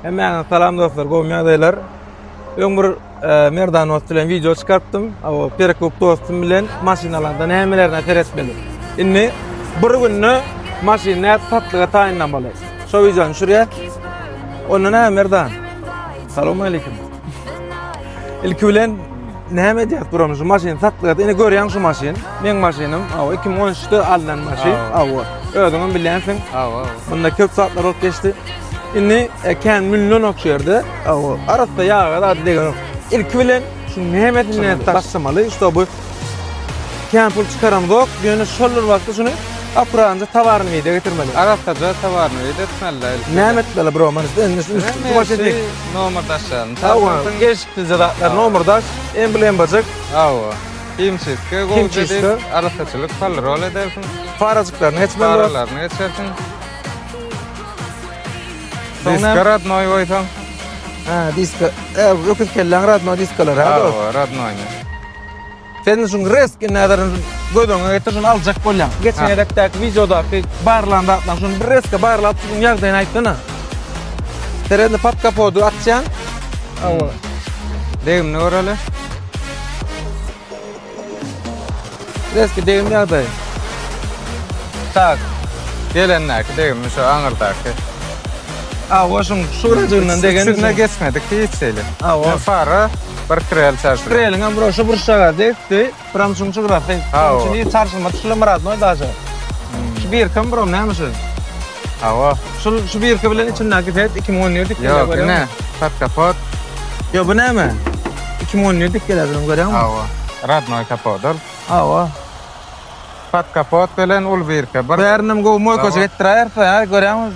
Hemen salam dostlar, goýum ýagdaýlar. Öň bir Merdan dost bilen video çykartdym. O Perekup dostum bilen maşinalardan nämelerine teretmeli. Inni bir günni maşina satlyga taýynlamaly. Şo videony şuraya. Onu näme Merdan? Salam aleikum. İlki bilen näme diýip duramyş? Maşina satlyga, ine görýän şu maşin. Meň maşinam, 2013'te alynan maşin. Özüňem bilýänsiň. Bunda köp saatlar olup geçti. Inni eken milyon okşerdi. Arasda yağı da degen. İlk bilen şu nimetine taşsamalı. İşte bu kampul çıkaramdık. Yönü şollar vakti şunu apranca tavarını yedi getirmeli. Arasda tavarını yedi etmeli. Nimet bela bro man. Bu şey nomerdaşan. Geçti zadatlar nomerdaş. Emblem bacak. Kimçiske gol arasdaçılık kalır rol edersin. Faracıklarını geçmeli. Faralarını geçersin. Diska radnoy koysam. Diska. Öküz kellen radnoy diskalar. Radnoy. Senin şun reski näderin gödüňe getirsin aljak bolýan. Geçen edekdäki videoda barlanda atlan şun bir reski barlap şun ýagdaýyny aýtdyna. Terende pat kapodu atjan. Degim ne oralı? Reski degim ýagdaý. Tak. Gelennäki degim şu aňyrdaki. Şun şurajynyň degen Şuna geçmedik hiç şeyle. Fara bir krel çarşı. Krelin bro şu burşaga dekdi. Pram şun şurada. Şunu çarşıma tuşlamaraz noy daja. Şu bir kam bro näme şu? Şu bir kam bilen içinden gidip 2017'dik. Yok ne? Pat kapot. Yo bu näme? 2017'dik geledim görýän mi? Radnoy kapodal. Pat kapot bilen ul bir ka. Bärnim go moy koşa getdirer fa görýän mi?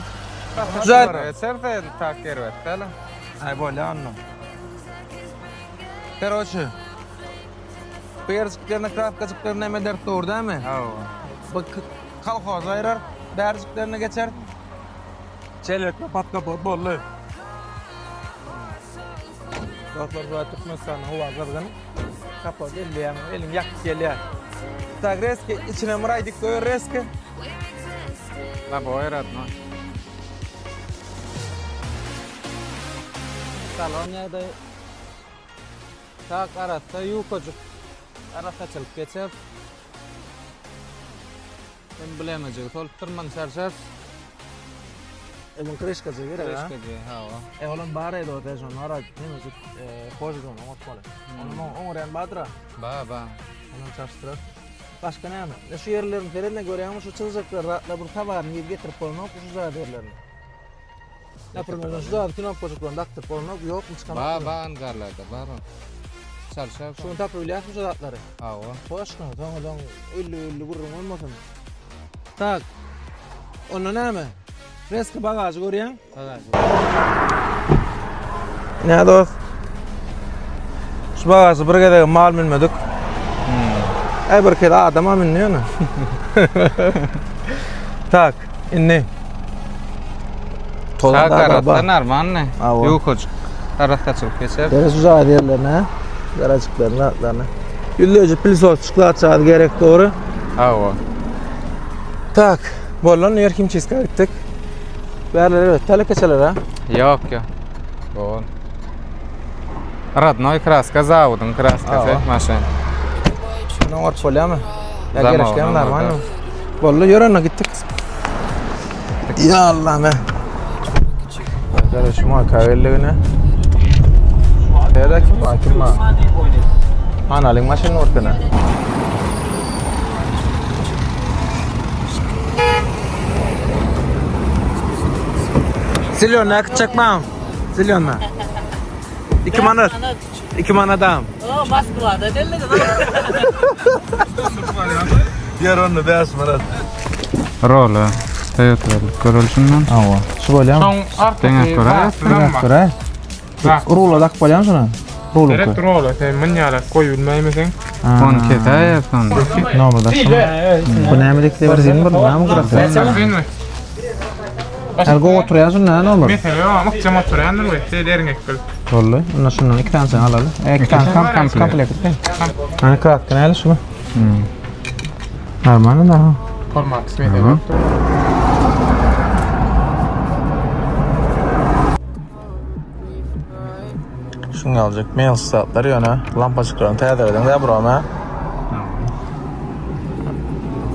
Güzel. Serfen tak kervet tala. Ay bolýan anlam. Короче. Perziklerine kraftkacıklarına näme dert doğru değil mi? Bak kalkoz ayırar, berziklerine geçer. Çelikle pat kapot bollu. Dostlar bu tutmazsan hava kızgın. Kapot elim yak geliyor. Tak reski içine mıraydık koyuyor reski. La boy radnoy. Salonya'da tak arasda yukocuk. Arasda çılıp geçer. Ben bilemeyecek. Sol tırman çarşar. Emin kreşkacı göre ha? Kreşkacı, Oğlum bağır eydi o teşon. Ara nemecek hoşgun omot kole. Onun oğrayan bağdıra. Ba. Onun çarştırar. Başka ne ama? Şu yerlerin terine göre ama şu çılacaklar rahatla bir tavarını yiyip getirip polunok şu zahat yerlerini. Например, şu zahat kinop koçuklarını daktır polunok yok mu çıkamak? Ba angarlarda baro. Çarşaf. Şunu tapı bilyas mı şu zahatları? Hoşgun, doğru ölü gurrum olmasın. Tak. Onu ne mi? Reski bagajı görüyen? Bagajı. Ne dost? Şu bagajı bir kere mal bilmedik. Ay bir kere adama minniyor ne? Tak, inni. Tak arasda narman ne? Yukocuk. Arasda çıkıp geçer. Dere suzağı yerlerine, garacıklarına, atlarına. Güllücü pilsos çıklı açağı gerek doğru. Tak, bollon yer kim çizka gittik. Berler evet, tele keçeler ha? Yok. Bon. Radnoy kraska zavodun kraskası maşin. Ne var polya mı? Ya gereşken normal mı? Bollu yorana gittik. Ya Allah be. Kardeşim o kahvelliğine. Nerede kim var? Kim var? Analing maşin ortana. Silyon ne çakmam? Silyon ne? 2 manat. 2 manadam. Moskvada delle de. Yer onu 5 manat. Rola. Toyota görülüşünden. Şu bolýan. Son Koray. Rulo dak bolýan şuna. Rulo. Direkt rola, sen manyala koy bilmeymesin. Kon ketaya son. Ne oldu da? Bu näme dikde bir zin bir näme gurasy? Sen Algo oturýarsın näme olur? mesela ama cama turanlar ve sen derin ekkel. Bolly. Onda şunu 2 tane sen alaly. 2 tane komplekt. Hani krak näle şunu? Normal da. Format ismi Şunu alacak. Mail saatleri yana. Lampacıklarını tayar edin de burama.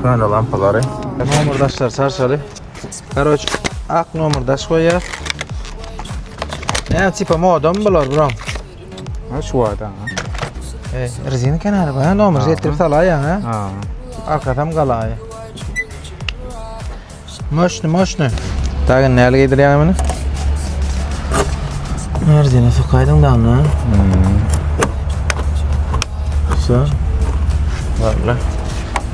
Böyle lampaları. Nomerdaşlar sarsalı. Короче, ak nomerdaş koyar. Ne tipa modam bular buram. Ha şu adam. Rezini kenarı var. Nomer getirip salay ya. Ha. Arkadan qalay. Moşnu. Tagın näle gedirýär meni? Merdine sokaydın da ana. Böyle.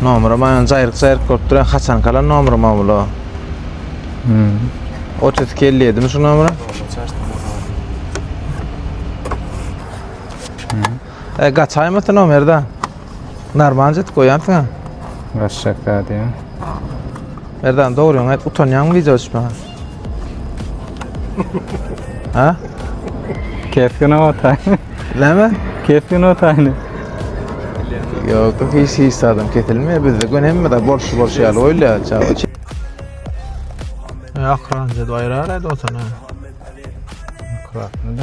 Nomera ben zayırk korkturan Hasan kalan nomera mavlo. O çetki 57 mi şu nomera? Kaçay mı tı nomerda? Narmancet koyantın. Başşaka diye. Merdan doğru yon ayet utanyan video açma. Ha? Keyfine otay. Leme? Keyfine otay. Yok, hiç istedim ketilmeye bizde önemli de borç yalı öyle çağı. Akranca doyrar hadi o sana. Akranca da.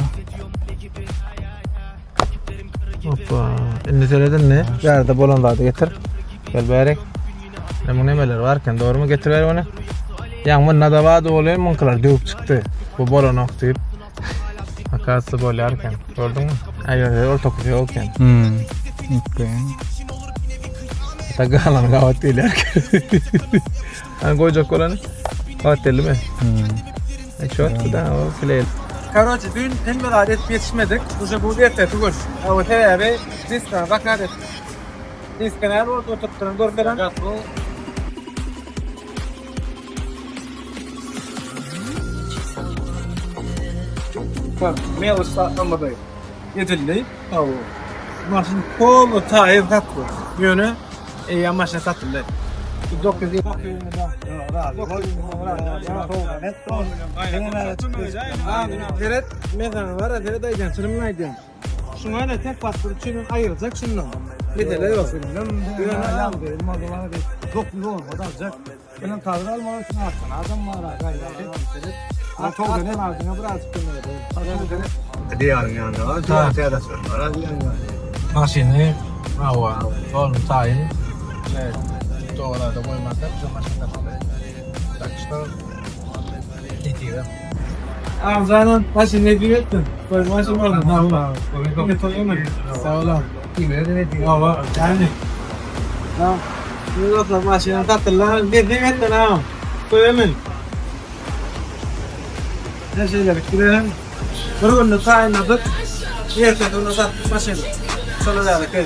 Hoppa. Indi söyledin ne? Yerde bolanlarda getir. Gel berek. Ne nemeler varken doğru mu getir ver onu? Yani bunun da vardı oluyor munkalar dövüp çıktı. Bu bolan oktayıp. Akası bolarken gördün mü? Ayol ortak yokken. Okay. Tagalan gavat değiller. Hani koyacak olanı. Gavat değil mi? Çok da o filayel. Короче, dün hem adet yetişmedik. Уже bu diyette tugul. O tebe diska bakaret. Diska ne var oturtturan dorkaran. Bak, mail satmadı. Yeterli. Tamam. Maşın kolu tayir tatlı. Yönü ya maşın satıldı. Dokuz yıl. Deret mezanı var. Deret aydan sırmın aydan. Şuna da tek bastır için ayıracak şundan. Bedele yok. Yönü aldı. Dokuz olmadı alacak. Benim kadro almalı şunu atsana. Adam var. Gayet. Çok önemli ardına birazcık dönüyor. Diğer yani. Diğer de söylüyor. Maşini hava on time. Evet. Doğruda koymakta bizim maşinler. Tak işte. Netice. Amcanın maşini ne diyorsun? Koy maşin var mı? Tamam. Ne toyuyor Sağ olun. İyi ne diyor? Hava. Yani. Tamam. Bu da maşini tatlılar. Ne diyorsun ha? Koyalım. Ne şeyler kirelim. Bunu saynadık. Yerden onu sattık maşini. Sonra da kay.